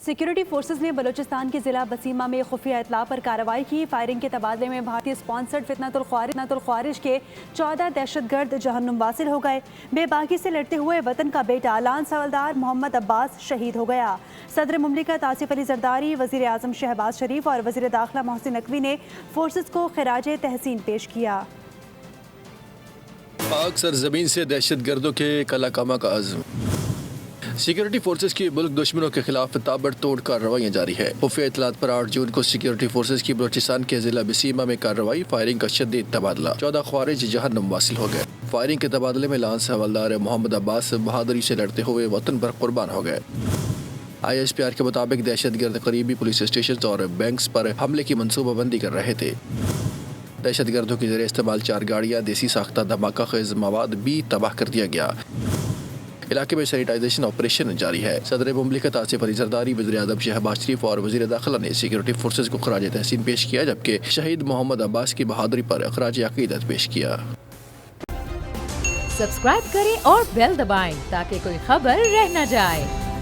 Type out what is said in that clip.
Security forces نے بلوچستان کے ضلع بسیمہ میں خفیہ اطلاع پر کارروائی کی۔ فائرنگ کے تبادلے میں بھارتی اسپانسرڈ فتنۃ الخوارج کے 14 دہشت گرد جہنم واصل ہو گئے۔ بے باکی سے لڑتے ہوئے وطن کا بیٹا لانس حوالدار محمد عباس شہید ہو گیا۔ صدر مملکت آصف علی زرداری، وزیر اعظم شہباز شریف اور وزیر داخلہ محسن نقوی نے فورسز کو خراج تحسین پیش کیا۔ پاک سرزمین سے دہشت گردوں کے کلا کامہ کا عزم۔ سیکورٹی فورسز کی ملک دشمنوں کے خلاف تابڑ توڑ کارروائیاں جاری ہے۔ خفیہ اطلاعات پر 8 جون کو سیکورٹی فورسز کی بلوچستان کے ضلع بسیمہ میں کارروائی، فائرنگ کا شدید تبادلہ، 14 خوارج جہنم واصل ہو گئے۔ فائرنگ کے تبادلے میں لانس حوالدار محمد عباس بہادری سے لڑتے ہوئے وطن پر قربان ہو گئے۔ ISPR کے مطابق دہشت گرد قریبی پولیس اسٹیشنز اور بینکس پر حملے کی منصوبہ بندی کر رہے تھے۔ دہشت گردوں کے ذریعے استعمال 4 گاڑیاں، دیسی ساختہ دھماکہ خیز مواد بھی تباہ کر دیا گیا۔ علاقے میں سینیٹائزیشن آپریشن جاری ہے۔ صدر مملکت آصف علی زرداری، وزیر اعظم شہباز شریف اور وزیر داخلہ نے سیکورٹی فورسز کو خراج تحسین پیش کیا، جبکہ شہید محمد عباس کی بہادری پر خراج عقیدت پیش کیا۔ سبسکرائب کریں اور بیل دبائیں تاکہ کوئی خبر رہ نہ جائے۔